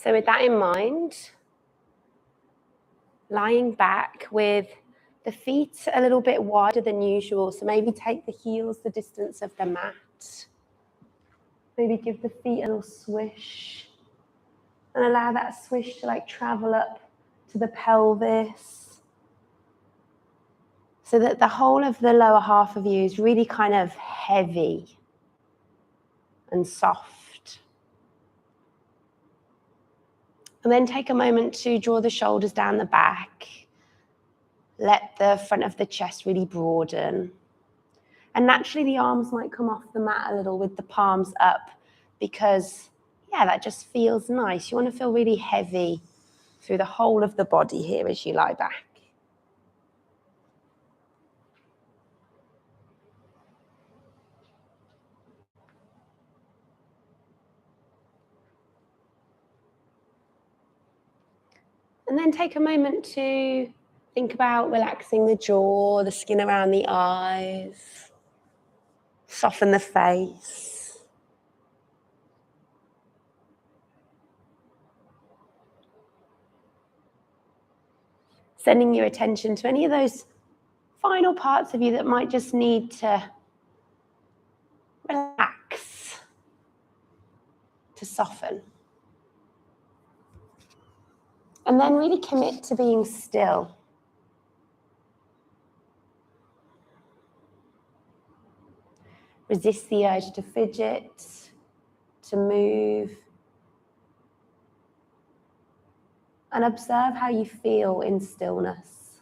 So with that in mind, lying back with the feet a little bit wider than usual. So maybe take the heels the distance of the mat. Maybe give the feet a little swish. And allow that swish to like travel up to the pelvis. So that the whole of the lower half of you is really kind of heavy and soft. And then take a moment to draw the shoulders down the back. Let the front of the chest really broaden. And naturally the arms might come off the mat a little with the palms up because, yeah, that just feels nice. You want to feel really heavy through the whole of the body here as you lie back. And then take a moment to think about relaxing the jaw, the skin around the eyes, soften the face. Sending your attention to any of those final parts of you that might just need to relax, to soften. And then really commit to being still. Resist the urge to fidget, to move. And observe how you feel in stillness.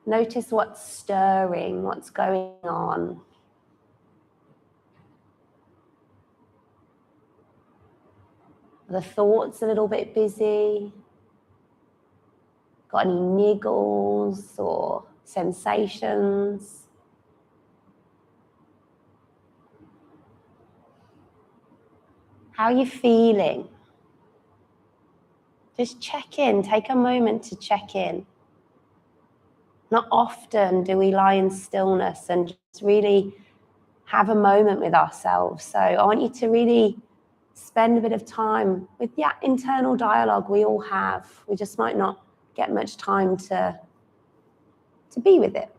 Notice what's stirring, what's going on. Are the thoughts a little bit busy? Got any niggles or sensations? How are you feeling? Just check in, take a moment to check in. Not often do we lie in stillness and just really have a moment with ourselves. So I want you to really spend a bit of time with that internal dialogue we all have. We just might not get much time to be with it.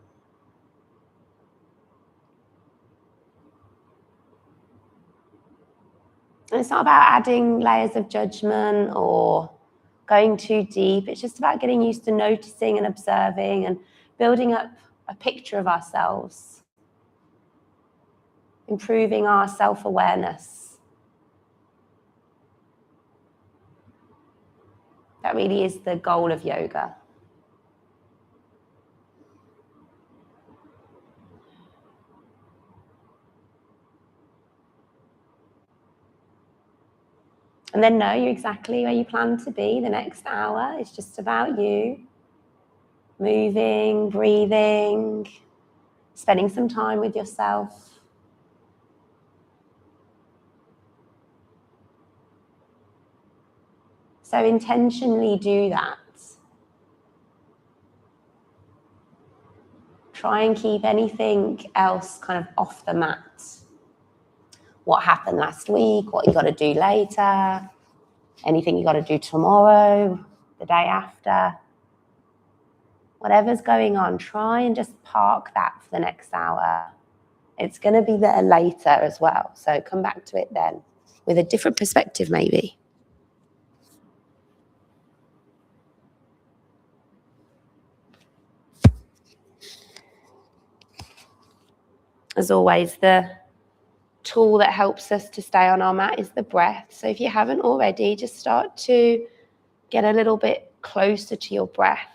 And it's not about adding layers of judgment or going too deep. It's just about getting used to noticing and observing and building up a picture of ourselves, improving our self-awareness. That really is the goal of yoga. And then know you're exactly where you plan to be the next hour. It's just about you. Moving, breathing, spending some time with yourself. So intentionally do that. Try and keep anything else kind of off the mat. What happened last week, what you got to do later, anything you got to do tomorrow, the day after. Whatever's going on, try and just park that for the next hour. It's going to be there later as well. So come back to it then with a different perspective maybe. As always, the tool that helps us to stay on our mat is the breath. So if you haven't already, just start to get a little bit closer to your breath.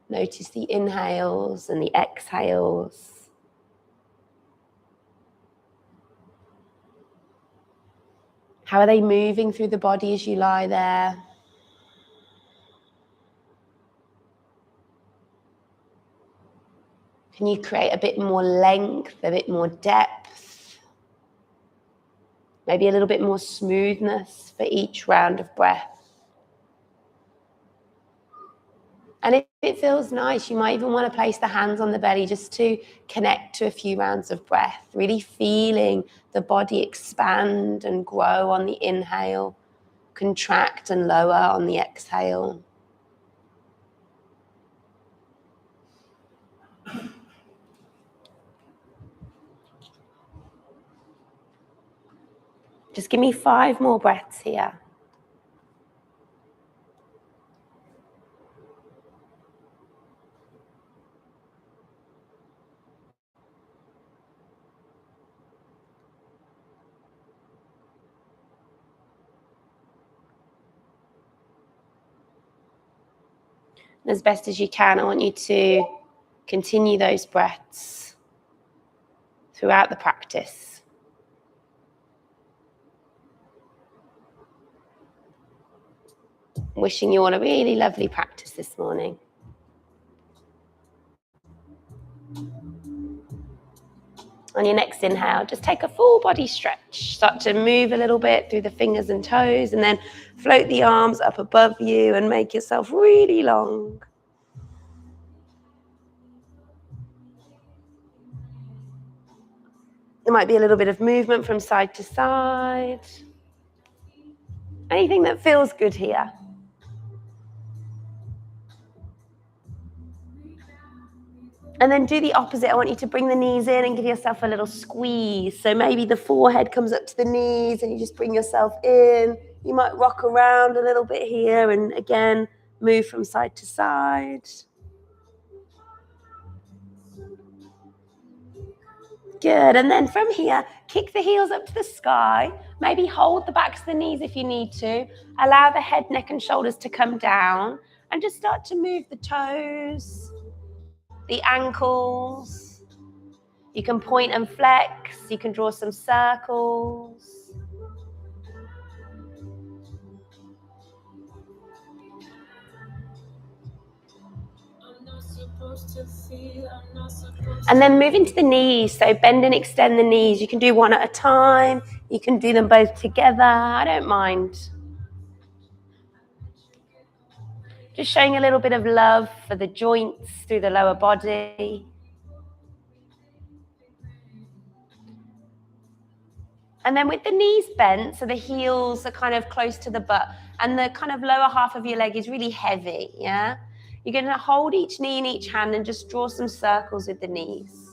Notice the inhales and the exhales. How are they moving through the body as you lie there? Can you create a bit more length, a bit more depth? Maybe a little bit more smoothness for each round of breath. And if it feels nice, you might even want to place the hands on the belly just to connect to a few rounds of breath, really feeling the body expand and grow on the inhale, contract and lower on the exhale. Just give me 5 more breaths here. As best as you can, I want you to continue those breaths throughout the practice. Wishing you all a really lovely practice this morning. On your next inhale, just take a full body stretch. Start to move a little bit through the fingers and toes, and then float the arms up above you and make yourself really long. There might be a little bit of movement from side to side. Anything that feels good here. And then do the opposite. I want you to bring the knees in and give yourself a little squeeze. So maybe the forehead comes up to the knees and you just bring yourself in. You might rock around a little bit here and again, move from side to side. Good. And then from here, kick the heels up to the sky. Maybe hold the backs of the knees if you need to. Allow the head, neck, and shoulders to come down. And just start to move the toes, the ankles. You can point and flex. You can draw some circles. And then move into the knees. So bend and extend the knees. You can do one at a time. You can do them both together. I don't mind. Just showing a little bit of love for the joints through the lower body. And then with the knees bent, so the heels are kind of close to the butt, and the kind of lower half of your leg is really heavy, yeah? You're going to hold each knee in each hand and just draw some circles with the knees.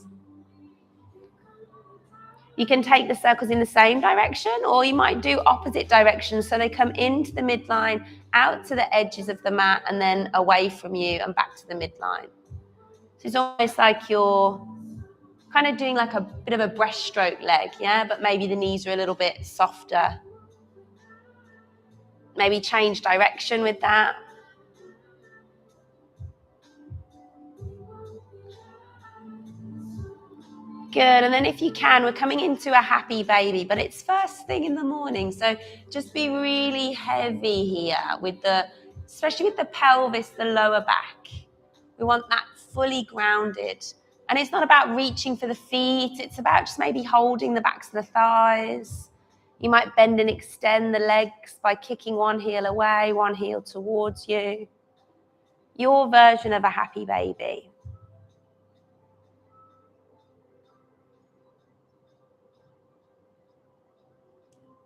You can take the circles in the same direction, or you might do opposite directions, so they come into the midline, out to the edges of the mat, and then away from you and back to the midline. So it's almost like you're kind of doing like a bit of a breaststroke leg, yeah? But maybe the knees are a little bit softer. Maybe change direction with that. Good. And then if you can, we're coming into a happy baby, but it's first thing in the morning. So just be really heavy here with especially with the pelvis, the lower back. We want that fully grounded. And it's not about reaching for the feet. It's about just maybe holding the backs of the thighs. You might bend and extend the legs by kicking one heel away, one heel towards you. Your version of a happy baby.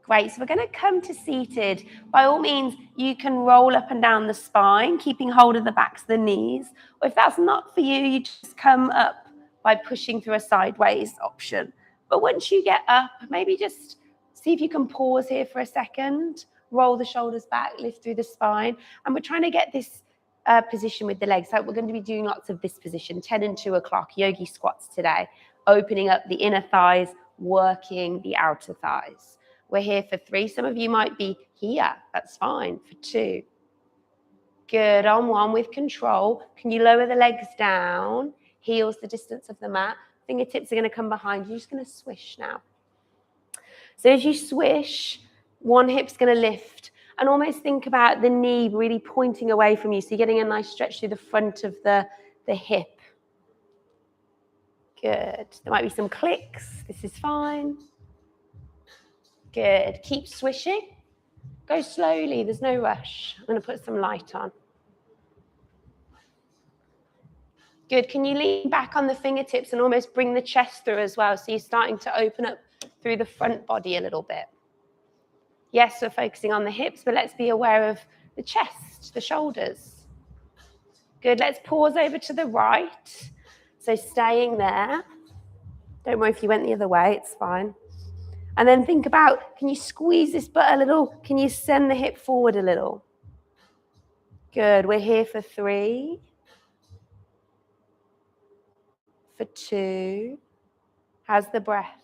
Great, so we're going to come to seated. By all means, you can roll up and down the spine, keeping hold of the backs of the knees. Or if that's not for you, you just come up by pushing through a sideways option. But once you get up, maybe just see if you can pause here for a second, roll the shoulders back, lift through the spine. And we're trying to get this position with the legs. So we're going to be doing lots of this position, 10 and 2 o'clock, yogi squats today, opening up the inner thighs, working the outer thighs. We're here for 3. Some of you might be here. That's fine. For 2. Good. On 1 with control. Can you lower the legs down? Heels the distance of the mat. Fingertips are going to come behind you. You're just going to swish now. So as you swish, one hip's going to lift. And almost think about the knee really pointing away from you. So you're getting a nice stretch through the front of the hip. Good. There might be some clicks. This is fine. Good. Keep swishing. Go slowly. There's no rush. I'm going to put some light on. Good. Can you lean back on the fingertips and almost bring the chest through as well? So you're starting to open up through the front body a little bit. Yes, we're focusing on the hips, but let's be aware of the chest, the shoulders. Good. Let's pause over to the right. So staying there. Don't worry if you went the other way, it's fine. And then think about, can you squeeze this butt a little? Can you send the hip forward a little? Good. We're here for 3, for 2. How's the breath?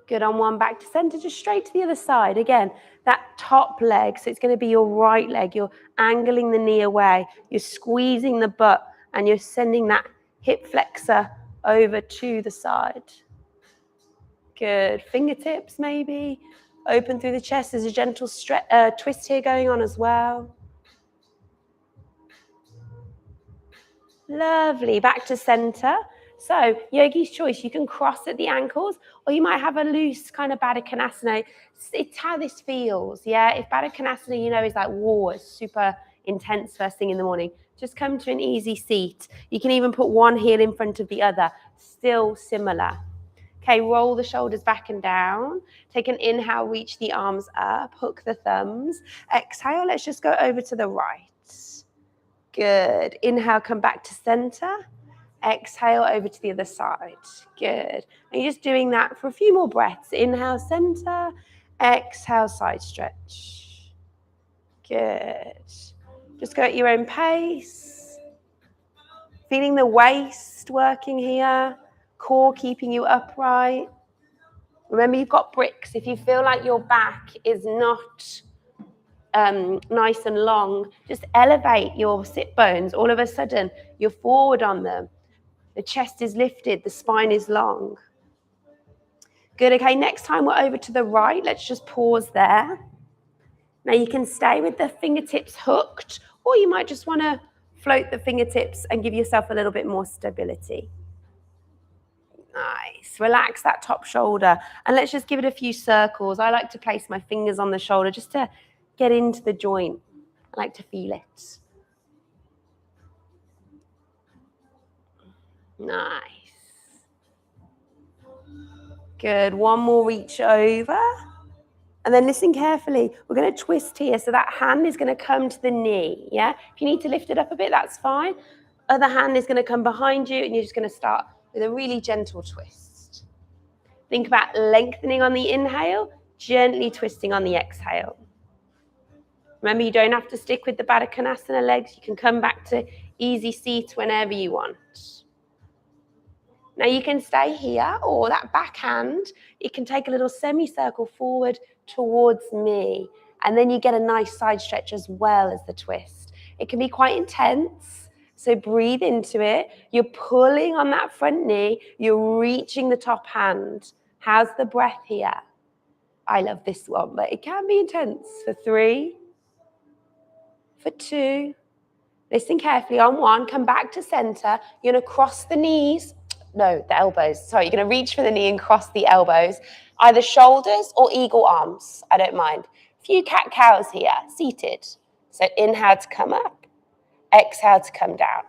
Good. On 1, back to center, just straight to the other side. Again, that top leg, so it's going to be your right leg. You're angling the knee away. You're squeezing the butt, and you're sending that hip flexor over to the side. Good. Fingertips maybe. Open through the chest. There's a gentle twist here going on as well. Lovely. Back to center. So, yogi's choice. You can cross at the ankles, or you might have a loose kind of Baddha Konasana. It's how this feels, yeah? If Baddha Konasana, you know, is like, whoa, it's super intense first thing in the morning, just come to an easy seat. You can even put one heel in front of the other. Still similar. Okay, roll the shoulders back and down. Take an inhale, reach the arms up, hook the thumbs. Exhale, let's just go over to the right. Good. Inhale, come back to center. Exhale, over to the other side. Good. And you're just doing that for a few more breaths. Inhale, center. Exhale, side stretch. Good. Just go at your own pace. Feeling the waist working here. Core keeping you upright. Remember, you've got bricks. If you feel like your back is not nice and long, just elevate your sit bones. All of a sudden, you're forward on them. The chest is lifted. The spine is long. Good. Okay, next time we're over to the right. Let's just pause there. Now, you can stay with the fingertips hooked, or you might just want to float the fingertips and give yourself a little bit more stability. Nice. Relax that top shoulder. And let's just give it a few circles. I like to place my fingers on the shoulder just to get into the joint. I like to feel it. Nice. Good. One more reach over. And then listen carefully. We're going to twist here. So that hand is going to come to the knee. Yeah? If you need to lift it up a bit, that's fine. Other hand is going to come behind you, and you're just going to start with a really gentle twist. Think about lengthening on the inhale, gently twisting on the exhale. Remember, you don't have to stick with the Baddha Konasana legs. You can come back to easy seat whenever you want. Now you can stay here, or that back hand, it can take a little semicircle forward towards me. And then you get a nice side stretch as well as the twist. It can be quite intense. So breathe into it. You're pulling on that front knee. You're reaching the top hand. How's the breath here? I love this one, but it can be intense. For 3, for 2. Listen carefully. On 1, come back to center. You're going to cross the knees. No, the elbows. Sorry, you're going to reach for the knee and cross the elbows. Either shoulders or eagle arms. I don't mind. A few cat-cows here, seated. So inhale to come up. Exhale to come down.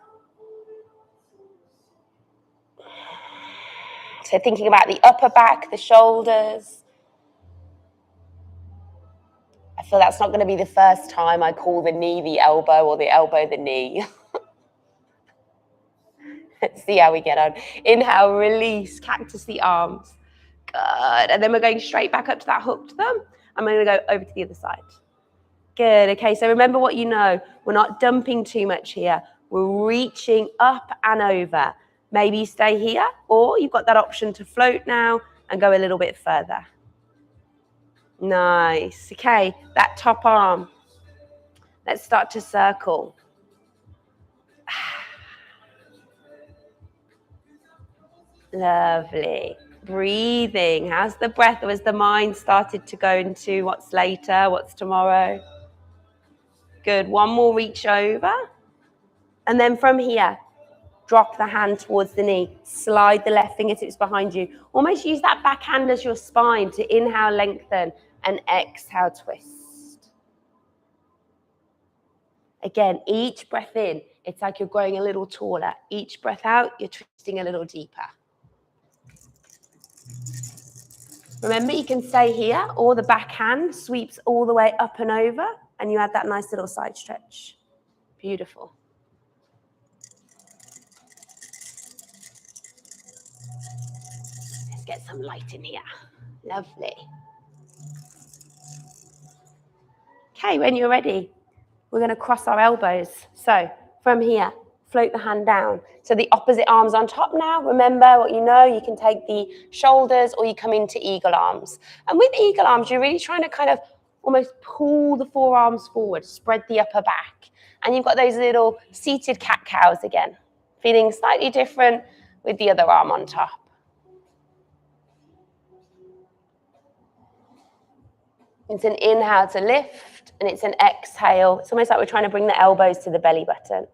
So thinking about the upper back, the shoulders. I feel that's not going to be the first time I call the knee the elbow or the elbow the knee. Let's see how we get on. Inhale, release, cactus the arms. Good. And then we're going straight back up to that hooked thumb. I'm going to go over to the other side. Good. Okay, so remember what you know. We're not dumping too much here. We're reaching up and over. Maybe you stay here, or you've got that option to float now and go a little bit further. Nice. Okay, that top arm. Let's start to circle. Lovely. Breathing. How's the breath? Or has the mind started to go into what's later, what's tomorrow? Good. One more reach over. And then from here, drop the hand towards the knee. Slide the left fingertips behind you. Almost use that back hand as your spine to inhale, lengthen, and exhale, twist. Again, each breath in It's like you're growing a little taller. Each breath out, you're twisting a little deeper. Remember, you can stay here, or the back hand sweeps all the way up and over, and you add that nice little side stretch. Beautiful. Let's get some light in here. Lovely. Okay, when you're ready, we're going to cross our elbows. So from here, float the hand down. So the opposite arm's on top now. Remember what you know, you can take the shoulders or you come into eagle arms. And with eagle arms, you're really trying to kind of almost pull the forearms forward, spread the upper back. And you've got those little seated cat-cows again, feeling slightly different with the other arm on top. It's an inhale to lift, and it's an exhale. It's almost like we're trying to bring the elbows to the belly button.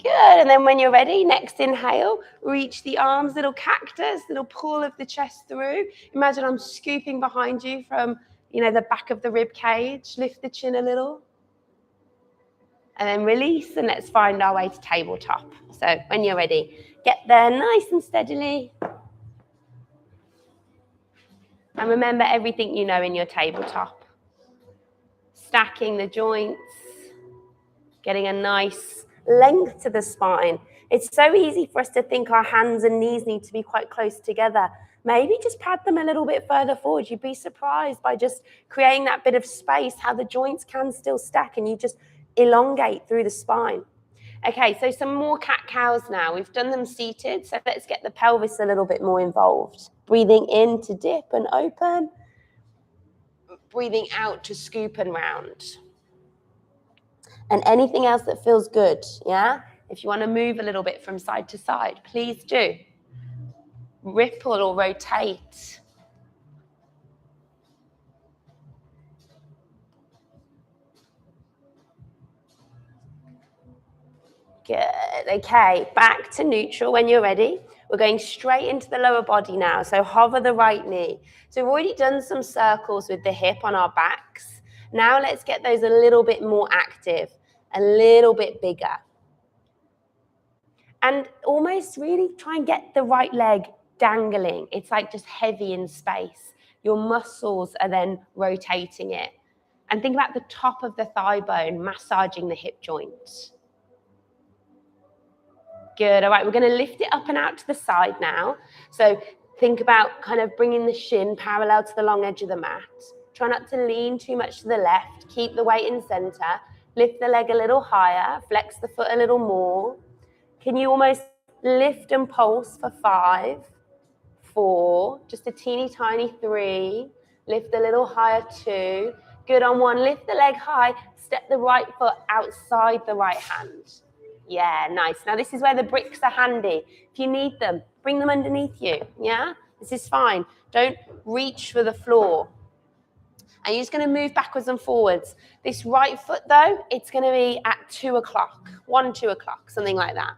Good, and then when you're ready, next inhale, reach the arms, little cactus, little pull of the chest through. Imagine I'm scooping behind you from, the back of the rib cage. Lift the chin a little. And then release, and let's find our way to tabletop. So when you're ready, get there nice and steadily. And remember everything you know in your tabletop. Stacking the joints, getting a nice length to the spine. It's so easy for us to think our hands and knees need to be quite close together. Maybe just pad them a little bit further forward. You'd be surprised by just creating that bit of space, how the joints can still stack and you just elongate through the spine. Okay, so some more cat-cows now. We've done them seated, so let's get the pelvis a little bit more involved. Breathing in to dip and open. Breathing out to scoop and round. And anything else that feels good, yeah? If you want to move a little bit from side to side, please do. Ripple or rotate. Good. Okay, back to neutral when you're ready. We're going straight into the lower body now. So hover the right knee. So we've already done some circles with the hip on our backs. Now let's get those a little bit more active, a little bit bigger. And almost really try and get the right leg dangling. It's like just heavy in space. Your muscles are then rotating it. And think about the top of the thigh bone massaging the hip joint. Good. All right, we're going to lift it up and out to the side now. So think about kind of bringing the shin parallel to the long edge of the mat. Try not to lean too much to the left. Keep the weight in center. Lift the leg a little higher. Flex the foot a little more. Can you almost lift and pulse for 5, 4, just a teeny tiny 3. Lift a little higher 2. Good on 1. Lift the leg high. Step the right foot outside the right hand. Yeah, nice. Now this is where the bricks are handy. If you need them, bring them underneath you, yeah? This is fine. Don't reach for the floor. And you're just going to move backwards and forwards. This right foot, though, it's going to be at 2 o'clock, 1, 2 o'clock, something like that.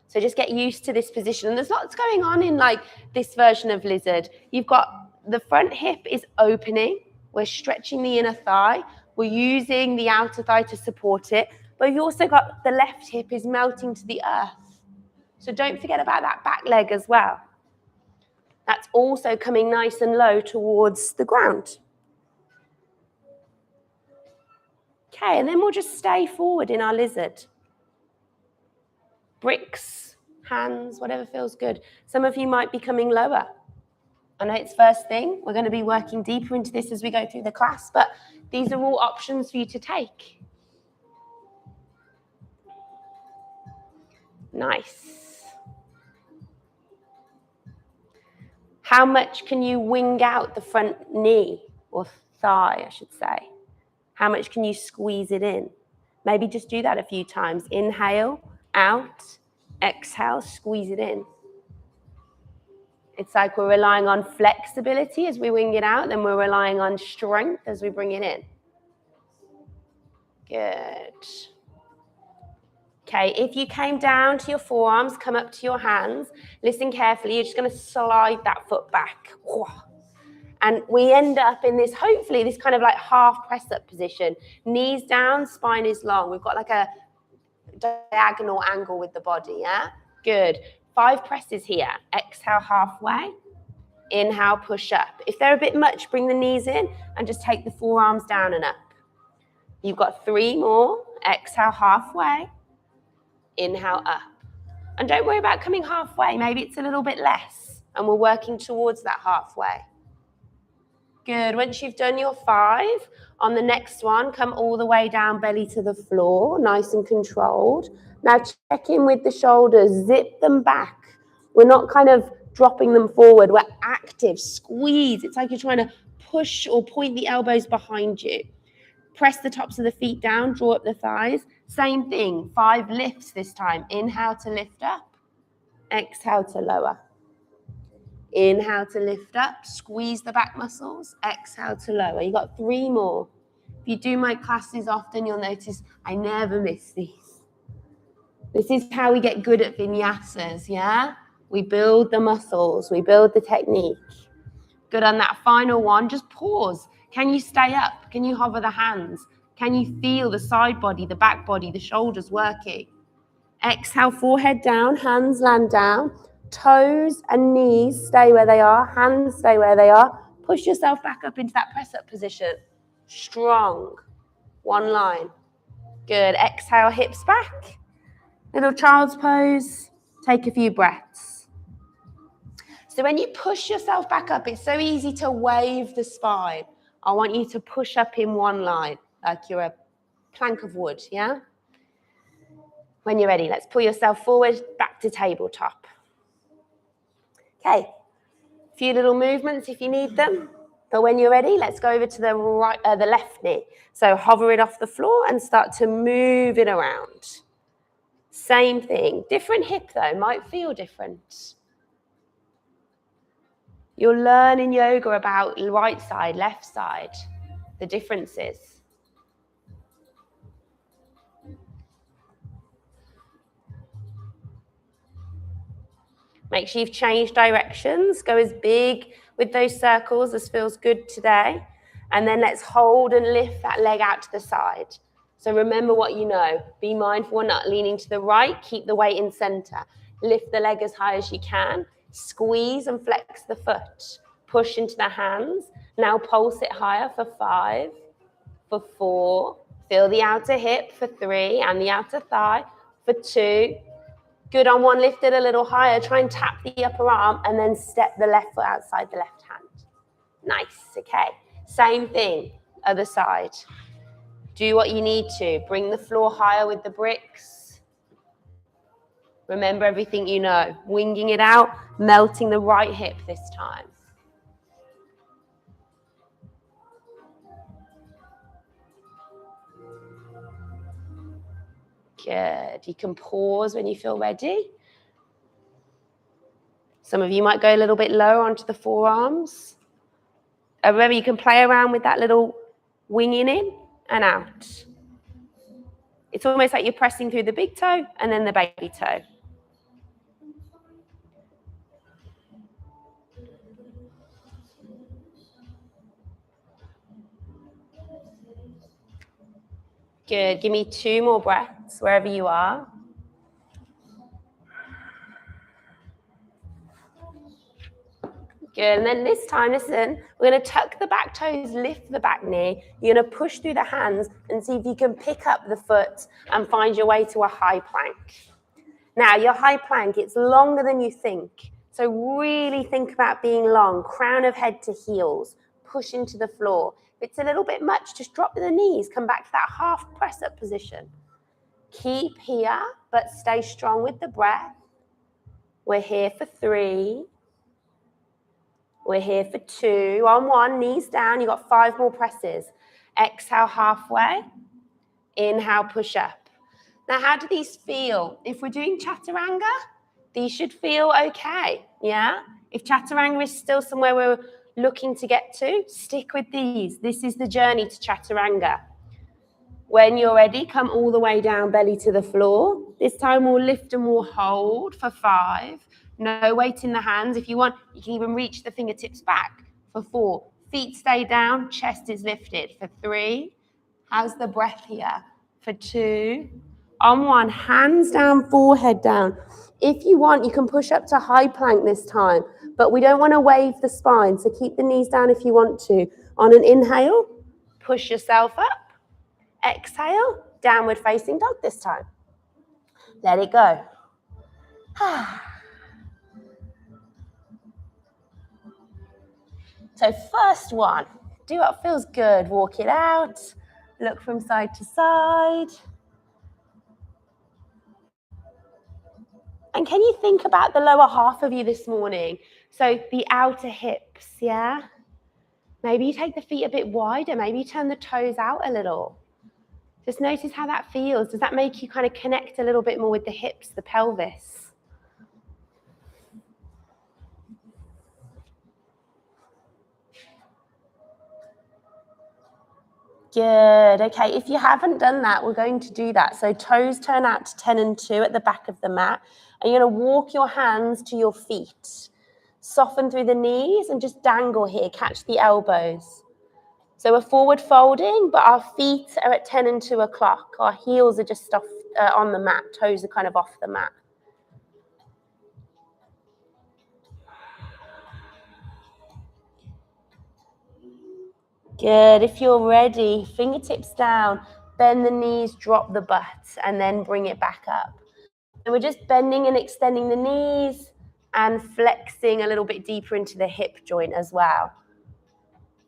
So just get used to this position. And there's lots going on in like this version of lizard. You've got the front hip is opening. We're stretching the inner thigh. We're using the outer thigh to support it. But you've also got the left hip is melting to the earth. So don't forget about that back leg as well. That's also coming nice and low towards the ground. Okay, and then we'll just stay forward in our lizard. Bricks, hands, whatever feels good. Some of you might be coming lower. I know it's first thing. We're going to be working deeper into this as we go through the class, but these are all options for you to take. Nice. How much can you wing out the front knee or thigh, I should say? How much can you squeeze it in? Maybe just do that a few times. Inhale, out, exhale, squeeze it in. It's like we're relying on flexibility as we wing it out, then we're relying on strength as we bring it in. Good. Okay, if you came down to your forearms, come up to your hands, listen carefully, you're just going to slide that foot back. And we end up in this, hopefully, this kind of like half press-up position. Knees down, spine is long. We've got like a diagonal angle with the body, yeah? Good. 5 presses here. Exhale halfway. Inhale, push up. If they're a bit much, bring the knees in and just take the forearms down and up. You've got 3 more. Exhale halfway. Inhale up. And don't worry about coming halfway. Maybe it's a little bit less. And we're working towards that halfway. Good. Once you've done your 5, on the next one, come all the way down, belly to the floor, nice and controlled. Now check in with the shoulders, zip them back. We're not kind of dropping them forward. We're active, squeeze. It's like you're trying to push or point the elbows behind you. Press the tops of the feet down, draw up the thighs. Same thing, 5 lifts this time. Inhale to lift up, exhale to lower. Inhale to lift up, squeeze the back muscles, exhale to lower. You got 3 more. If you do my classes often, you'll notice I never miss these. This is how we get good at vinyasas, yeah? We build the muscles, we build the technique. Good on that final one, just pause. Can you stay up? Can you hover the hands? Can you feel the side body, the back body, the shoulders working? Exhale, forehead down, hands land down. Toes and knees stay where they are, hands stay where they are. Push yourself back up into that press-up position. Strong. 1 line. Good. Exhale, hips back. Little child's pose. Take a few breaths. So when you push yourself back up, it's so easy to wave the spine. I want you to push up in 1 line, like you're a plank of wood, yeah? When you're ready, let's pull yourself forward, back to tabletop. Okay, a few little movements if you need them. But when you're ready, let's go over to the left knee. So hover it off the floor and start to move it around. Same thing. Different hip though, might feel different. You'll learn in yoga about right side, left side, the differences. Make sure you've changed directions. Go as big with those circles as feels good today. And then let's hold and lift that leg out to the side. So remember what you know. Be mindful we're not leaning to the right. Keep the weight in center. Lift the leg as high as you can. Squeeze and flex the foot. Push into the hands. Now pulse it higher for 5, for 4. Feel the outer hip for 3 and the outer thigh for 2. Good on 1, lift it a little higher. Try and tap the upper arm and then step the left foot outside the left hand. Nice, okay. Same thing, other side. Do what you need to. Bring the floor higher with the bricks. Remember everything you know. Winging it out, melting the right hip this time. Good. You can pause when you feel ready. Some of you might go a little bit lower onto the forearms. Remember, you can play around with that little winging in and out. It's almost like you're pressing through the big toe and then the baby toe. Good. Give me 2 more breaths wherever you are. Good. And then this time, listen, we're going to tuck the back toes, lift the back knee. You're going to push through the hands and see if you can pick up the foot and find your way to a high plank. Now, your high plank, it's longer than you think. So really think about being long, crown of head to heels, push into the floor. If it's a little bit much, just drop the knees, come back to that half press-up position. Keep here, but stay strong with the breath. We're here for 3. We're here for 2. On 1, knees down. You've got 5 more presses. Exhale halfway. Inhale, push up. Now, how do these feel? If we're doing chaturanga, these should feel okay, yeah? If chaturanga is still somewhere we're looking to get to, stick with these. This is the journey to chaturanga. When you're ready, come all the way down, belly to the floor. This time we'll lift and we'll hold for 5. No weight in the hands. If you want, you can even reach the fingertips back for 4. Feet stay down, chest is lifted for 3. How's the breath here? For 2. On 1, hands down, forehead down. If you want, you can push up to high plank this time, but we don't want to wave the spine, so keep the knees down if you want to. On an inhale, push yourself up. Exhale, downward facing dog this time. Let it go. So first one, do what feels good. Walk it out. Look from side to side. And can you think about the lower half of you this morning? So the outer hips, yeah? Maybe you take the feet a bit wider. Maybe you turn the toes out a little. Just notice how that feels. Does that make you kind of connect a little bit more with the hips, the pelvis? Good. Okay, if you haven't done that, we're going to do that. So toes turn out to 10 and 2 at the back of the mat. And you're going to walk your hands to your feet. Soften through the knees and just dangle here. Catch the elbows. So we're forward folding, but our feet are at 10 and 2 o'clock. Our heels are just off, on the mat. Toes are kind of off the mat. Good. If you're ready, fingertips down, bend the knees, drop the butt, and then bring it back up. And we're just bending and extending the knees and flexing a little bit deeper into the hip joint as well.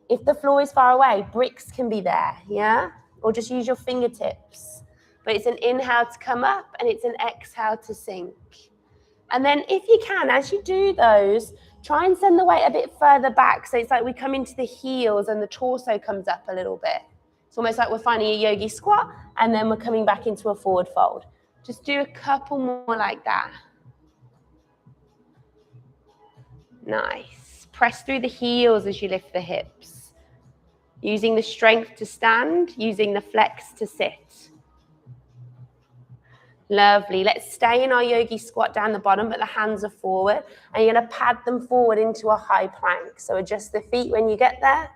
If the floor is far away, bricks can be there, yeah? Or just use your fingertips. But it's an inhale to come up and it's an exhale to sink. And then if you can, as you do those, try and send the weight a bit further back. So it's like we come into the heels and the torso comes up a little bit. It's almost like we're finding a yogi squat and then we're coming back into a forward fold. Just do a couple more like that. Nice. Press through the heels as you lift the hips. Using the strength to stand, using the flex to sit. Lovely. Let's stay in our yogi squat down the bottom, but the hands are forward. And you're going to pad them forward into a high plank. So adjust the feet when you get there.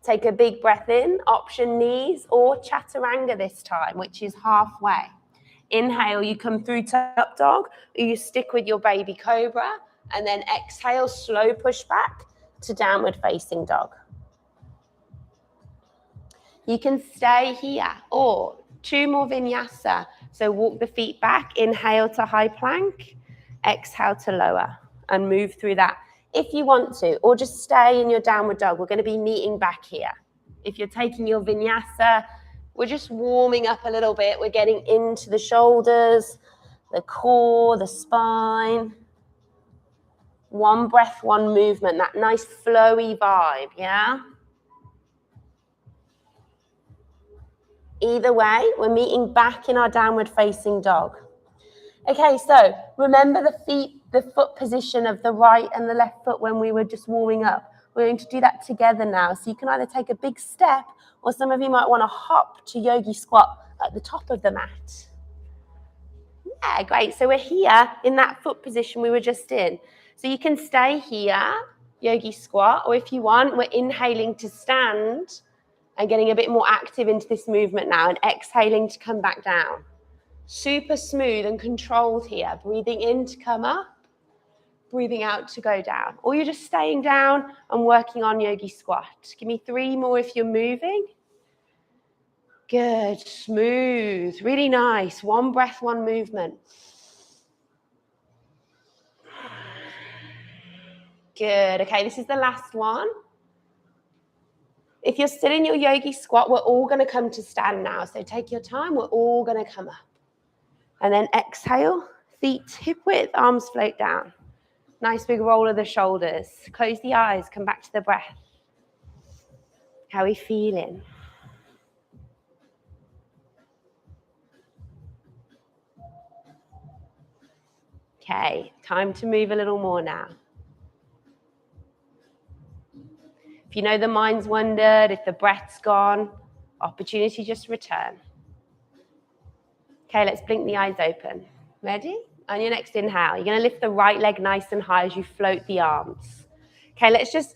Take a big breath in, option knees, or chaturanga this time, which is halfway. Inhale, you come through to up dog, or you stick with your baby cobra. And then exhale, slow push back to downward facing dog. You can stay here, or 2 more vinyasa. So walk the feet back, inhale to high plank, exhale to lower, and move through that if you want to, or just stay in your downward dog. We're going to be kneeing back here. If you're taking your vinyasa, we're just warming up a little bit. We're getting into the shoulders, the core, the spine. One breath, one movement, that nice flowy vibe, yeah? Either way, we're meeting back in our downward facing dog. Okay, so remember the foot position of the right and the left foot when we were just warming up. We're going to do that together now. So you can either take a big step or some of you might want to hop to yogi squat at the top of the mat. Yeah, great. So we're here in that foot position we were just in. So you can stay here, yogi squat, or if you want, we're inhaling to stand and getting a bit more active into this movement now and exhaling to come back down. Super smooth and controlled here. Breathing in to come up, breathing out to go down. Or you're just staying down and working on yogi squat. Give me 3 more if you're moving. Good, smooth, really nice. One breath, one movement. Good, okay, this is the last one. If you're still in your yogi squat, we're all going to come to stand now. So take your time, we're all going to come up. And then exhale, feet hip width, arms float down. Nice big roll of the shoulders. Close the eyes, come back to the breath. How are we feeling? Okay, time to move a little more now. If you know the mind's wandered, if the breath's gone, opportunity just return. Okay, let's blink the eyes open. Ready? On your next inhale, you're going to lift the right leg nice and high as you float the arms. Okay, let's just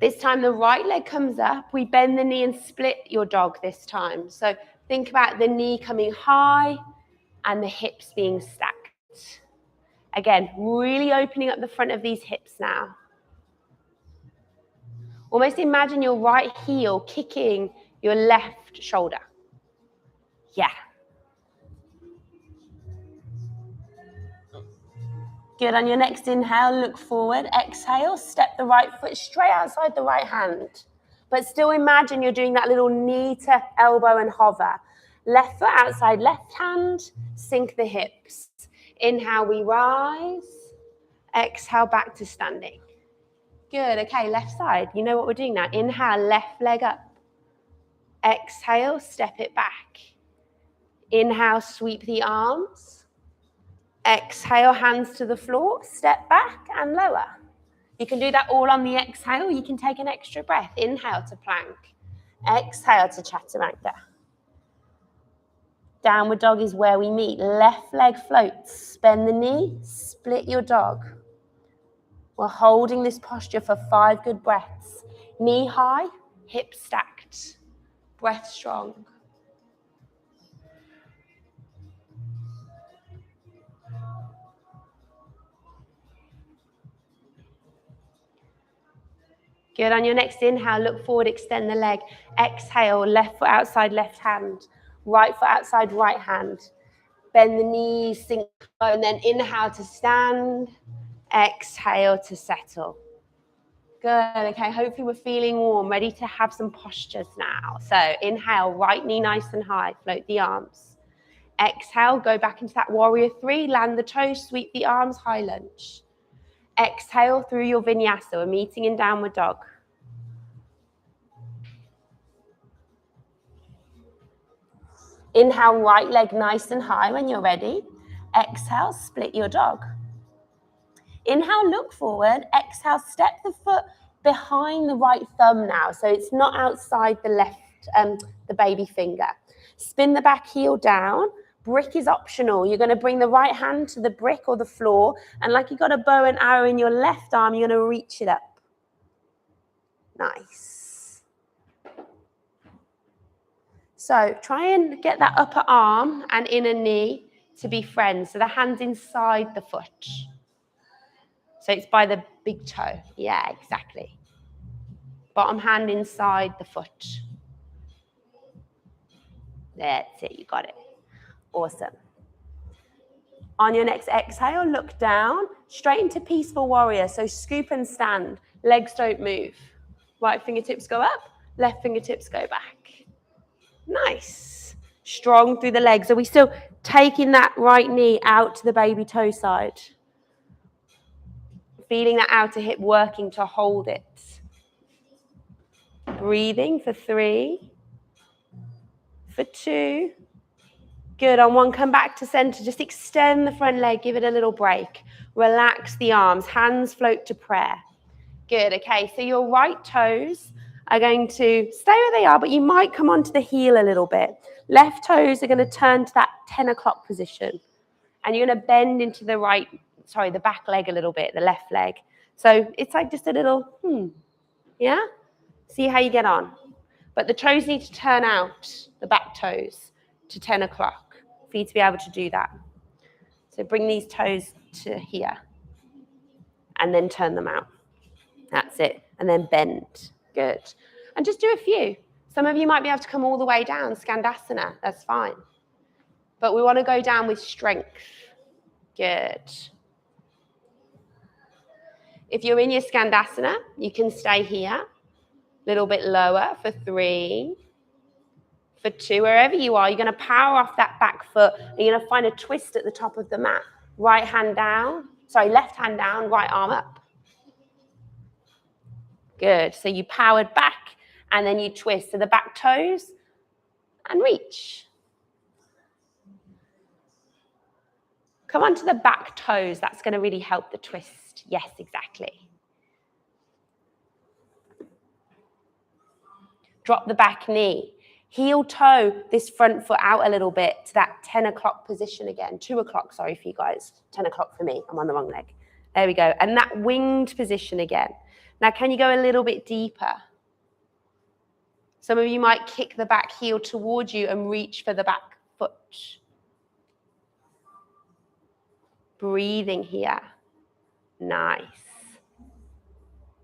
This time the right leg comes up. We bend the knee and split your dog this time. So think about the knee coming high and the hips being stacked. Again, really opening up the front of these hips now. Almost imagine your right heel kicking your left shoulder. Yeah. Good. On your next inhale, look forward. Exhale, step the right foot straight outside the right hand. But still imagine you're doing that little knee to elbow and hover. Left foot outside, left hand, sink the hips. Inhale, we rise. Exhale, back to standing. Good. Okay, left side. You know what we're doing now. Inhale, left leg up. Exhale, step it back. Inhale, sweep the arms. Exhale, hands to the floor, step back and lower. You can do that all on the exhale. You can take an extra breath. Inhale to plank. Exhale to chaturanga. Downward dog is where we meet. Left leg floats. Bend the knee, split your dog. We're holding this posture for 5 good breaths. Knee high, hips stacked. Breath strong. Good. On your next inhale, look forward, extend the leg. Exhale, left foot outside, left hand. Right foot outside, right hand. Bend the knees, sink low, and then inhale to stand. Exhale to settle. Good. Okay, hopefully we're feeling warm, ready to have some postures now. So inhale, right knee nice and high, float the arms. Exhale, go back into that warrior 3, land the toes, sweep the arms, high lunge. Exhale through your vinyasa. We're meeting in downward dog. Inhale, right leg nice and high when you're ready. Exhale, split your dog. Inhale, look forward. Exhale, step the foot behind the right thumb now. So it's not outside the left, the baby finger. Spin the back heel down. Brick is optional. You're going to bring the right hand to the brick or the floor. And like you've got a bow and arrow in your left arm, you're going to reach it up. Nice. So try and get that upper arm and inner knee to be friends. So the hand's inside the foot. So it's by the big toe. Yeah, exactly. Bottom hand inside the foot. That's it. You got it. Awesome. On your next exhale, look down, straight into peaceful warrior. So scoop and stand. Legs don't move. Right fingertips go up, left fingertips go back. Nice. Strong through the legs. Are we still taking that right knee out to the baby toe side? Feeling that outer hip working to hold it. Breathing for 3, for 2. Good. On 1, come back to center. Just extend the front leg. Give it a little break. Relax the arms. Hands float to prayer. Good. Okay. So your right toes are going to stay where they are, but you might come onto the heel a little bit. Left toes are going to turn to that 10 o'clock position. And you're going to bend into the the back leg a little bit, the left leg. So it's like just a little, yeah? See how you get on. But the toes need to turn out, the back toes, to 10 o'clock for you to be able to do that. So bring these toes to here and then turn them out. That's it. And then bend. Good. And just do a few. Some of you might be able to come all the way down, Skandasana. That's fine. But we want to go down with strength. Good. If you're in your Skandasana, you can stay here. A little bit lower for 3. For 2, wherever you are, you're going to power off that back foot and you're going to find a twist at the top of the mat. Left hand down, right arm up. Good. So you powered back and then you twist to the back toes and reach. Come on to the back toes. That's going to really help the twist. Yes, exactly. Drop the back knee. Heel toe this front foot out a little bit to that 10 o'clock position again. 2 o'clock, sorry for you guys. 10 o'clock for me. I'm on the wrong leg. There we go. And that winged position again. Now, can you go a little bit deeper? Some of you might kick the back heel towards you and reach for the back foot. Breathing here. Nice.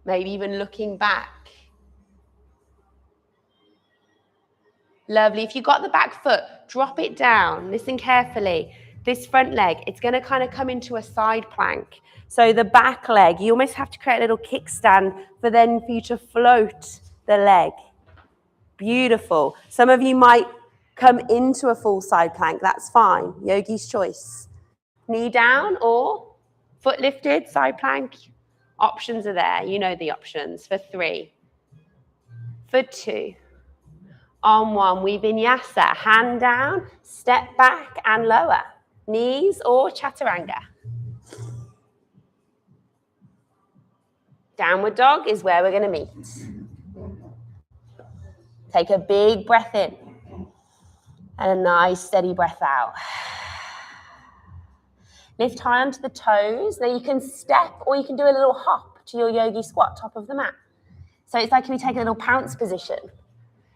Maybe even looking back. Lovely. If you've got the back foot, drop it down. Listen carefully. This front leg, it's going to kind of come into a side plank. So the back leg, you almost have to create a little kickstand for you to float the leg. Beautiful. Some of you might come into a full side plank. That's fine. Yogi's choice. Knee down or foot lifted, side plank. Options are there. You know the options. For 3. For 2. On 1, we vinyasa. Hand down, step back and lower. Knees or chaturanga. Downward dog is where we're going to meet. Take a big breath in and a nice steady breath out. Lift high onto the toes. Now you can step or you can do a little hop to your yogi squat, top of the mat. So it's like we take a little pounce position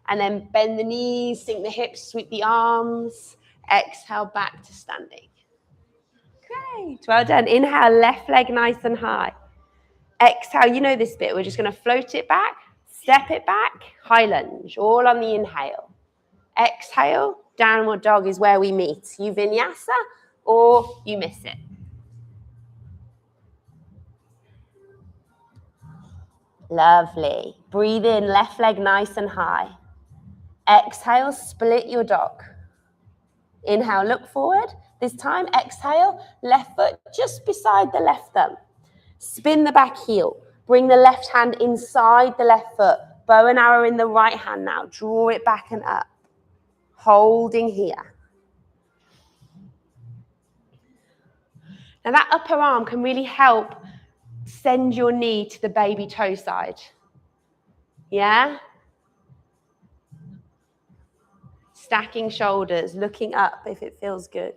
and then bend the knees, sink the hips, sweep the arms. Exhale back to standing. Great, well done. Inhale, left leg nice and high. Exhale, you know this bit. We're just going to float it back, step it back, high lunge, all on the inhale. Exhale, downward dog is where we meet. You vinyasa or you miss it. Lovely. Breathe in, left leg nice and high. Exhale, split your dog. Inhale, look forward. This time, exhale, left foot just beside the left thumb. Spin the back heel. Bring the left hand inside the left foot. Bow and arrow in the right hand now. Draw it back and up. Holding here. Now that upper arm can really help send your knee to the baby toe side. Yeah? Stacking shoulders, looking up if it feels good.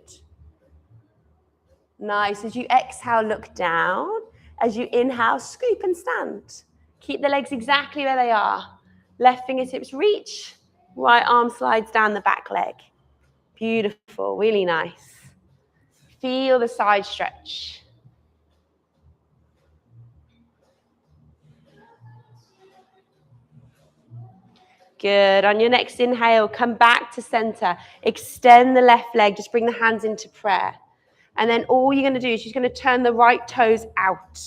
Nice. As you exhale, look down. As you inhale, scoop and stand. Keep the legs exactly where they are. Left fingertips reach. Right arm slides down the back leg. Beautiful. Really nice. Feel the side stretch. Good. On your next inhale, come back to center. Extend the left leg. Just bring the hands into prayer. And then all you're going to do is you're going to turn the right toes out.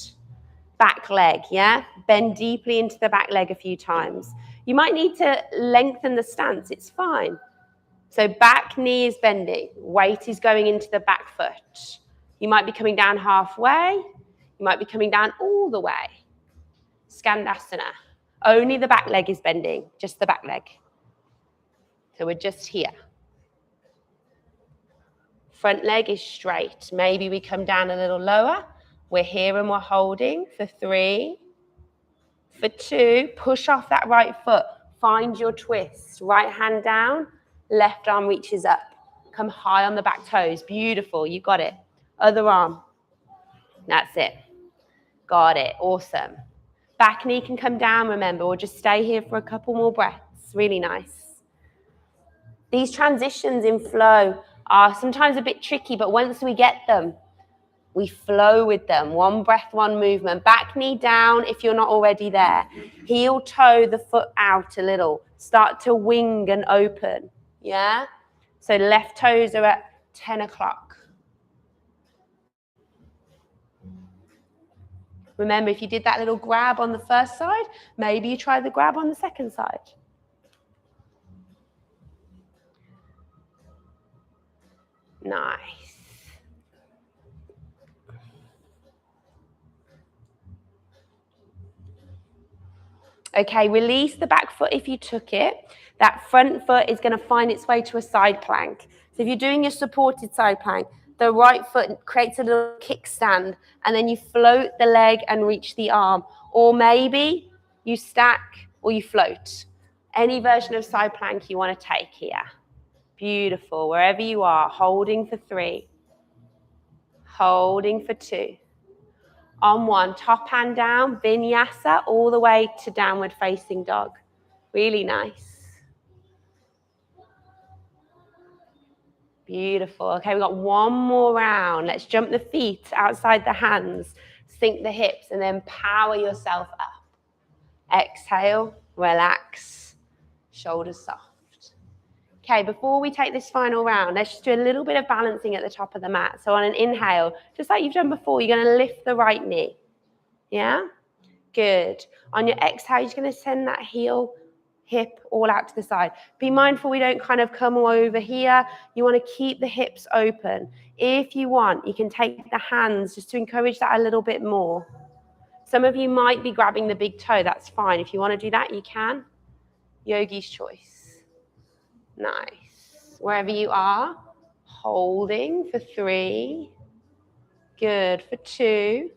Back leg, yeah? Bend deeply into the back leg a few times. You might need to lengthen the stance. It's fine. So back knee is bending. Weight is going into the back foot. You might be coming down halfway. You might be coming down all the way. Skandasana. Only the back leg is bending, just the back leg. So we're just here. Front leg is straight. Maybe we come down a little lower. We're here and we're holding for 3. For 2, push off that right foot. Find your twist. Right hand down, left arm reaches up. Come high on the back toes. Beautiful, you got it. Other arm. That's it. Got it, awesome. Back knee can come down, remember, or just stay here for a couple more breaths. Really nice. These transitions in flow are sometimes a bit tricky, but once we get them, we flow with them. 1 breath, 1 movement. Back knee down if you're not already there. Heel toe the foot out a little. Start to wing and open. Yeah? So left toes are at 10 o'clock. Remember, if you did that little grab on the first side, maybe you try the grab on the second side. Nice. Okay, release the back foot if you took it. That front foot is going to find its way to a side plank. So if you're doing your supported side plank, the right foot creates a little kickstand, and then you float the leg and reach the arm. Or maybe you stack or you float. Any version of side plank you want to take here. Beautiful. Wherever you are, holding for 3. Holding for 2. On one, top hand down, vinyasa, all the way to downward facing dog. Really nice. Beautiful. Okay, we've got one more round. Let's jump the feet outside the hands, sink the hips, and then power yourself up. Exhale, relax, shoulders soft. Okay, before we take this final round, let's just do a little bit of balancing at the top of the mat. So on an inhale, just like you've done before, you're going to lift the right knee. Yeah? Good. On your exhale, you're going to send that heel, hip all out to the side. Be mindful we don't kind of come all over here. You want to keep the hips open. If you want, you can take the hands just to encourage that a little bit more. Some of you might be grabbing the big toe. That's fine. If you want to do that, you can. Yogi's choice. Nice. Wherever you are, holding for 3. Good. For 2.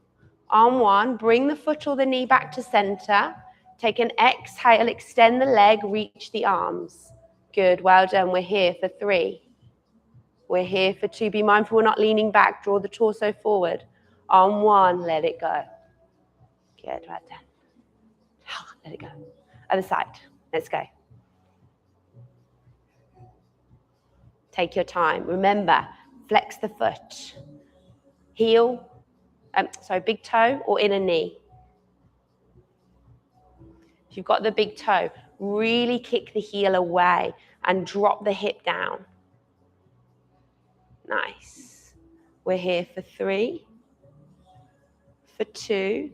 On 1, bring the foot or the knee back to center. Take an exhale, extend the leg, reach the arms. Good, well done. We're here for 3. We're here for 2. Be mindful we're not leaning back. Draw the torso forward. On 1, let it go. Good, right done. Let it go. Other side. Let's go. Take your time. Remember, flex the foot. Heel, big toe or inner knee. If you've got the big toe, really kick the heel away and drop the hip down. Nice. We're here for 3, for 2.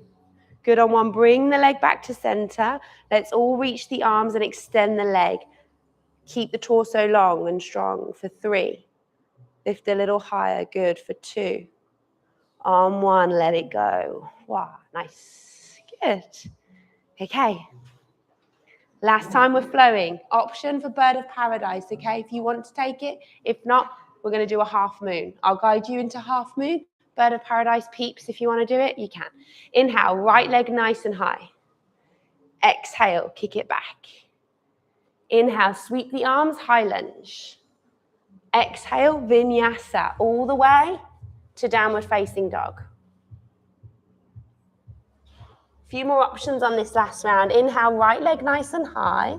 Good on 1. Bring the leg back to center. Let's all reach the arms and extend the leg. Keep the torso long and strong for 3. Lift a little higher. Good for 2. On 1, let it go. Wow, nice. Good. Okay. Last time we're flowing. Option for bird of paradise, okay? If you want to take it. If not, we're going to do a half moon. I'll guide you into half moon. Bird of paradise peeps, if you want to do it, you can. Inhale, right leg nice and high. Exhale, kick it back. Inhale, sweep the arms, high lunge. Exhale, vinyasa, all the way to downward facing dog. Few more options on this last round. Inhale, right leg nice and high.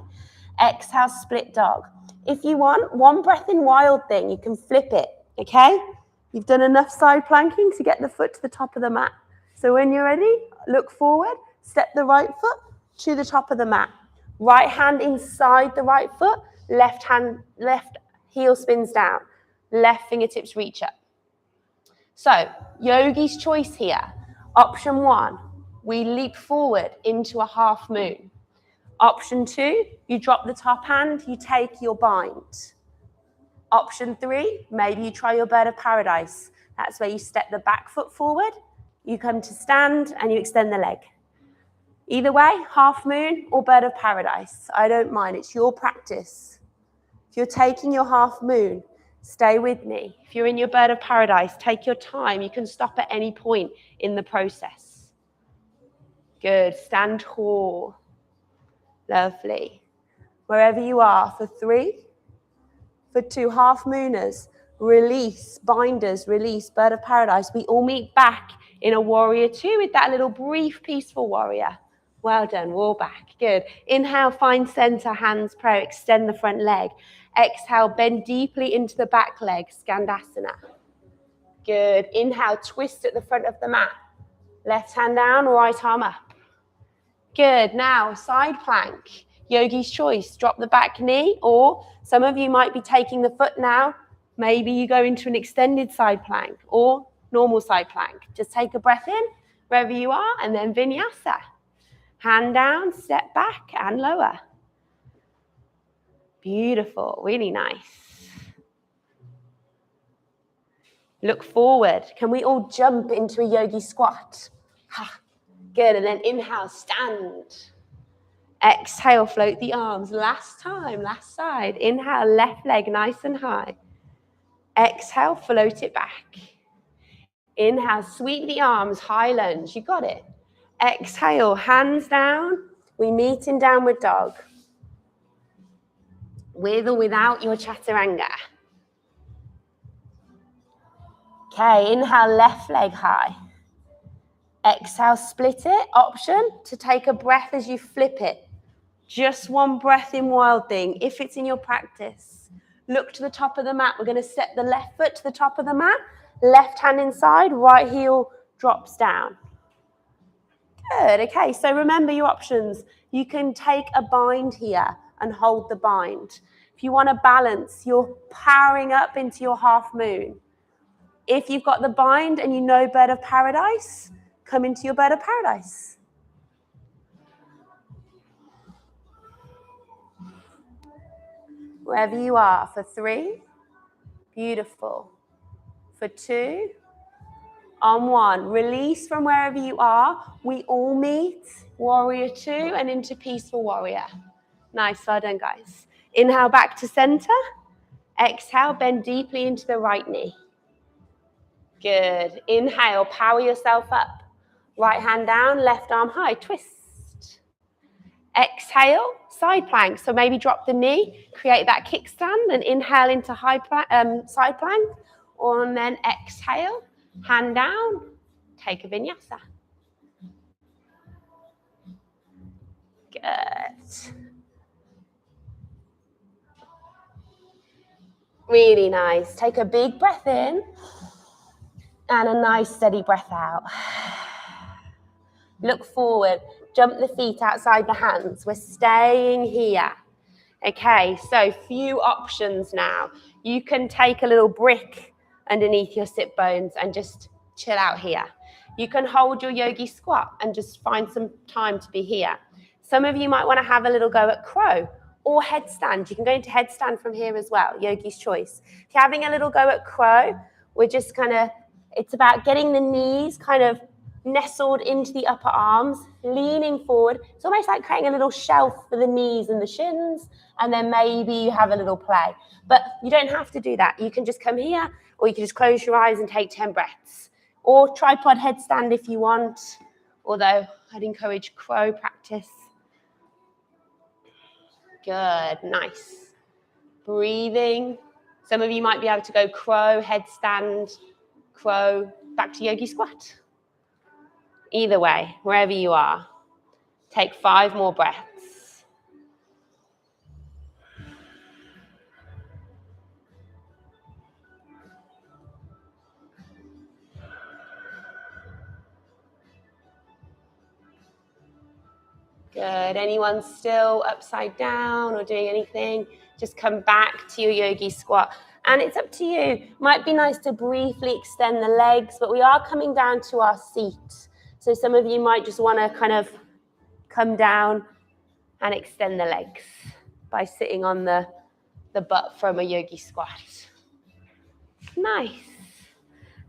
Exhale, split dog. If you want, one breath in wild thing, you can flip it, okay? You've done enough side planking to get the foot to the top of the mat. So when you're ready, look forward, step the right foot to the top of the mat. Right hand inside the right foot, left heel spins down. Left fingertips reach up. So, yogi's choice here. Option 1, we leap forward into a half moon. Option 2, you drop the top hand, you take your bind. Option 3, maybe you try your bird of paradise. That's where you step the back foot forward, you come to stand and you extend the leg. Either way, half moon or bird of paradise, I don't mind, it's your practice. If you're taking your half moon, stay with me. If you're in your bird of paradise, take your time. You can stop at any point in the process. Good, stand tall. Lovely. Wherever you are, for 3, for 2, half mooners, release, binders, release, bird of paradise. We all meet back in a warrior 2 with that little brief peaceful warrior. Well done, wall back, good. Inhale, find center, hands prayer, extend the front leg. Exhale, bend deeply into the back leg, Skandasana. Good, inhale, twist at the front of the mat. Left hand down, right arm up. Good, now side plank, yogi's choice. Drop the back knee, or some of you might be taking the foot now. Maybe you go into an extended side plank or normal side plank. Just take a breath in, wherever you are, and then vinyasa. Hand down, step back and lower. Beautiful, really nice. Look forward. Can we all jump into a yogi squat? Good, and then inhale, stand. Exhale, float the arms. Last time, last side. Inhale, left leg nice and high. Exhale, float it back. Inhale, sweep the arms, high lunge. You got it. Exhale, hands down. We meet in downward dog. With or without your chaturanga. Okay, inhale, left leg high. Exhale, split it. Option to take a breath as you flip it. Just one breath in Wild Thing, if it's in your practice. Look to the top of the mat. We're going to step the left foot to the top of the mat. Left hand inside, right heel drops down. Good, okay, so remember your options. You can take a bind here and hold the bind. If you want to balance, you're powering up into your half moon. If you've got the bind and you know Bird of Paradise, come into your Bird of Paradise. Wherever you are, for 3, beautiful. For 2, on 1, release from wherever you are. We all meet, warrior 2 and into peaceful warrior. Nice, well done guys. Inhale back to center. Exhale, bend deeply into the right knee. Good. Inhale, power yourself up. Right hand down, left arm high, twist. Exhale, side plank. So maybe drop the knee, create that kickstand, and inhale into side plank. And then exhale, hand down, take a vinyasa. Good. Really nice. Take a big breath in and a nice steady breath out. Look forward. Jump the feet outside the hands. We're staying here. Okay, so few options now. You can take a little brick underneath your sit bones and just chill out here. You can hold your yogi squat and just find some time to be here. Some of you might want to have a little go at crow or headstand. You can go into headstand from here as well, yogi's choice. If you're having a little go at crow, we're just it's about getting the knees kind of nestled into the upper arms, leaning forward. It's almost like creating a little shelf for the knees and the shins, and then maybe you have a little play. But you don't have to do that. You can just come here, or you can just close your eyes and take 10 breaths. Or tripod headstand if you want, although I'd encourage crow practice. Good, nice. Breathing. Some of you might be able to go crow, headstand, crow, back to yogi squat. Either way, wherever you are, take 5 more breaths. Good. Anyone still upside down or doing anything? Just come back to your yogi squat. And it's up to you. Might be nice to briefly extend the legs, but we are coming down to our seat. So some of you might just want to kind of come down and extend the legs by sitting on the butt from a yogi squat. Nice.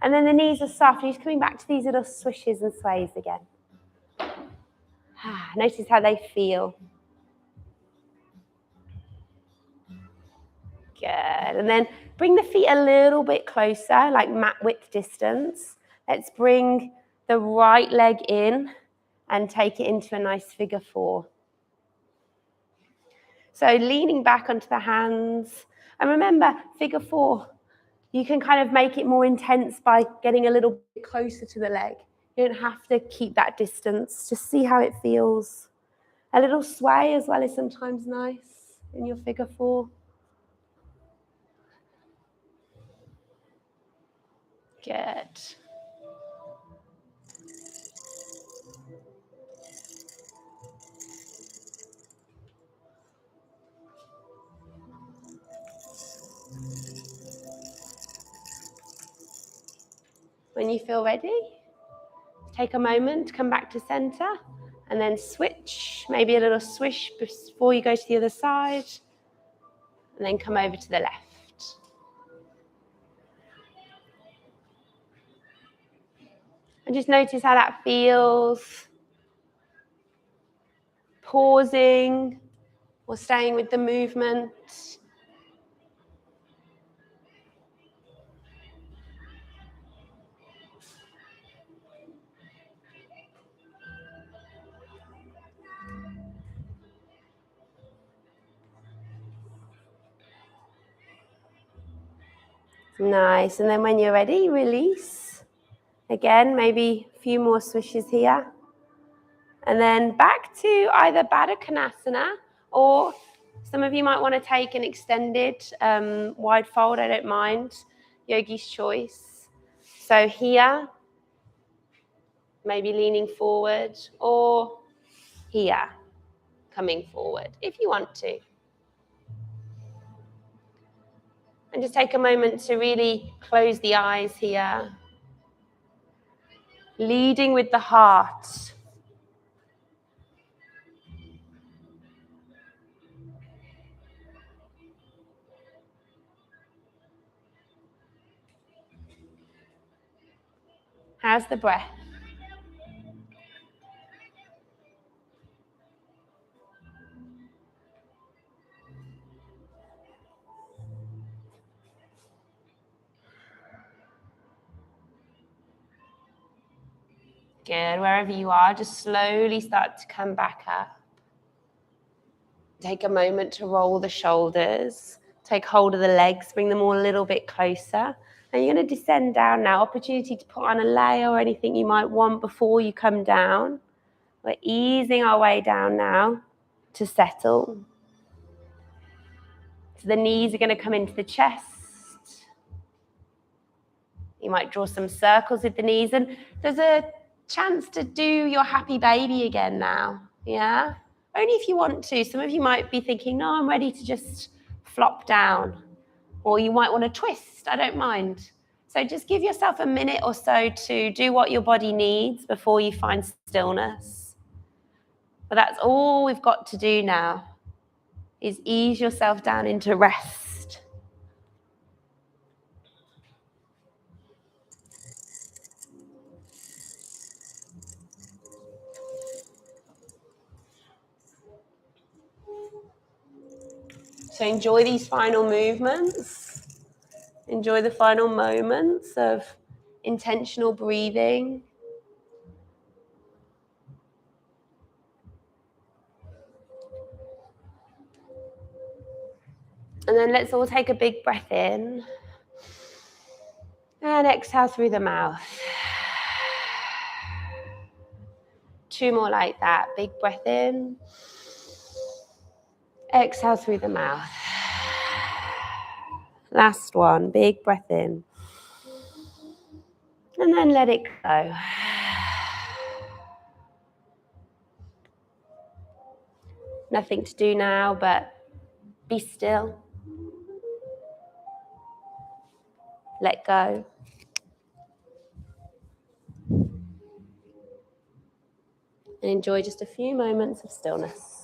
And then the knees are soft. You're just coming back to these little swishes and sways again. Notice how they feel. Good. And then bring the feet a little bit closer, like mat width distance. Let's bring the right leg in and take it into a nice figure 4. So leaning back onto the hands. And remember, figure 4, you can kind of make it more intense by getting a little bit closer to the leg. You don't have to keep that distance. Just see how it feels. A little sway as well is sometimes nice in your figure 4. Good. When you feel ready, take a moment, come back to center, and then switch, maybe a little swish before you go to the other side, and then come over to the left. And just notice how that feels. Pausing or staying with the movement. Nice. And then when you're ready, release. Again, maybe few more swishes here. And then back to either Baddha Konasana, or some of you might want to take an extended wide fold. I don't mind. Yogi's choice. So here, maybe leaning forward, or here, coming forward, if you want to. And just take a moment to really close the eyes here. Leading with the heart. How's the breath? Good. Wherever you are, just slowly start to come back up. Take a moment to roll the shoulders. Take hold of the legs, bring them all a little bit closer. And you're going to descend down now. Opportunity to put on a layer or anything you might want before you come down. We're easing our way down now to settle. So the knees are going to come into the chest. You might draw some circles with the knees. And there's a chance to do your happy baby again now. Yeah? Only if you want to. Some of you might be thinking, no, I'm ready to just flop down. Or you might want to twist. I don't mind. So just give yourself a minute or so to do what your body needs before you find stillness. But that's all we've got to do now, is ease yourself down into rest. So enjoy these final movements. Enjoy the final moments of intentional breathing. And then let's all take a big breath in. And exhale through the mouth. 2 more like that. Big breath in. Exhale through the mouth. Last one. Big breath in. And then let it go. Nothing to do now, but be still. Let go. And enjoy just a few moments of stillness.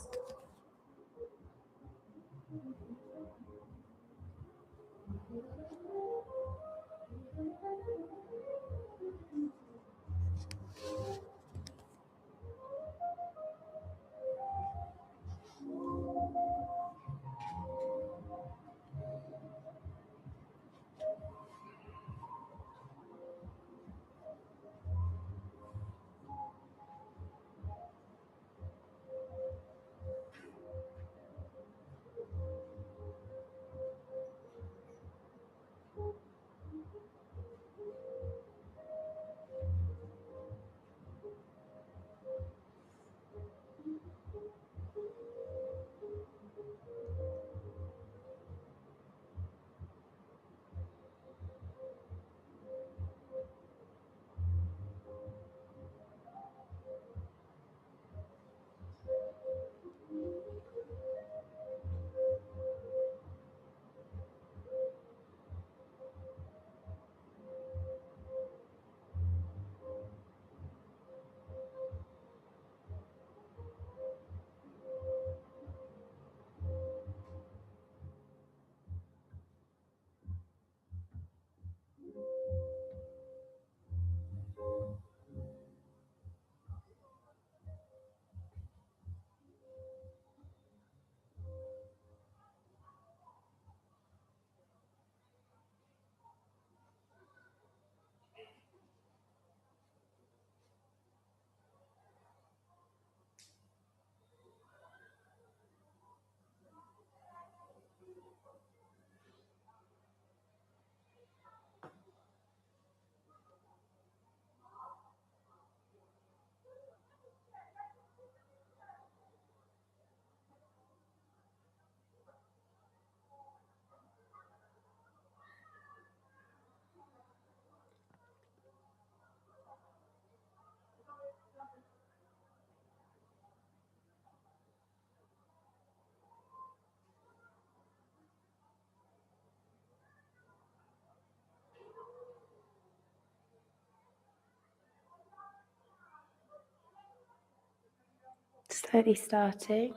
Slowly starting.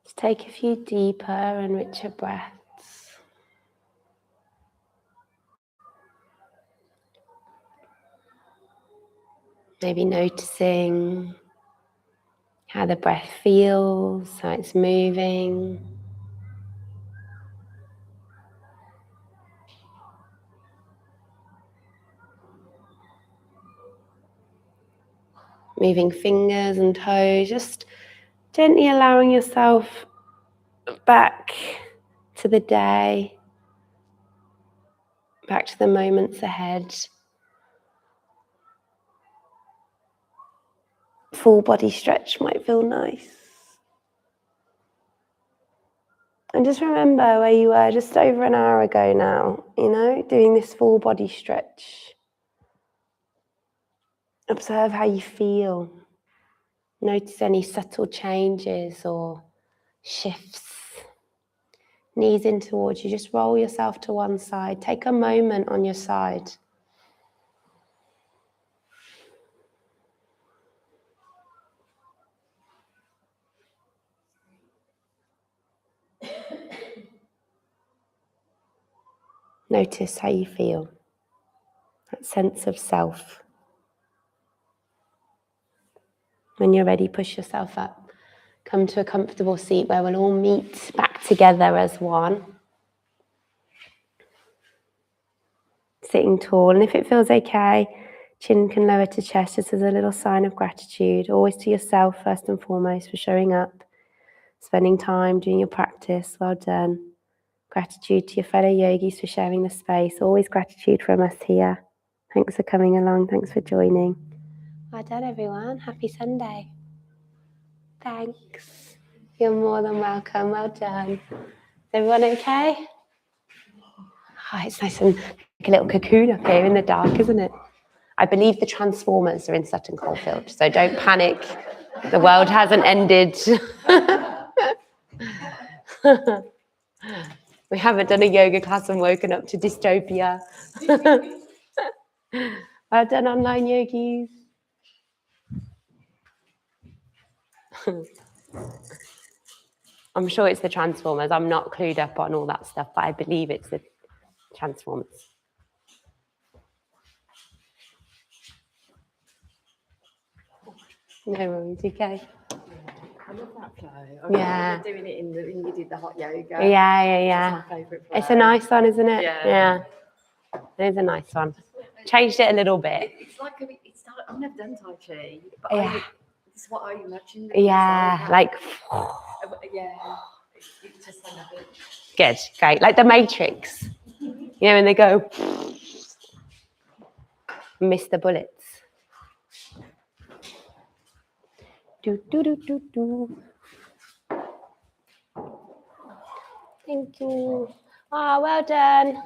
Just take a few deeper and richer breaths. Maybe noticing how the breath feels, how it's moving. Moving fingers and toes, just gently allowing yourself back to the day, back to the moments ahead. Full body stretch might feel nice. And just remember where you were just over an hour ago now, doing this full body stretch. Observe how you feel. Notice any subtle changes or shifts. Knees in towards you, just roll yourself to one side. Take a moment on your side. Notice how you feel. That sense of self. When you're ready, push yourself up. Come to a comfortable seat where we'll all meet back together as one. Sitting tall, and if it feels okay, chin can lower to chest just as a little sign of gratitude, always to yourself first and foremost for showing up, spending time doing your practice. Well done. Gratitude to your fellow yogis for sharing the space. Always gratitude from us here. Thanks for coming along. Thanks for joining. Well done, everyone. Happy Sunday. Thanks. You're more than welcome. Well done. Is everyone okay? Oh, it's nice and like a little cocoon up here in the dark, isn't it? I believe the Transformers are in Sutton Coldfield, so don't panic. The world hasn't ended. We haven't done a yoga class and woken up to dystopia. Well done, online yogis. I'm sure it's the Transformers. I'm not clued up on all that stuff, but I believe it's the Transformers. No worries, okay. I love that flow. Yeah. I remember doing it when you did the hot yoga. Yeah. It's my favourite flow. It's a nice one, isn't it? Yeah. It is a nice one. Changed it a little bit. It's like I've never done Tai Chi, but it's what I imagine. Yeah, like. Yeah. It's just like a bit. Good, great. Like the Matrix. When they go. Miss the bullets. Do. Thank you. Well done.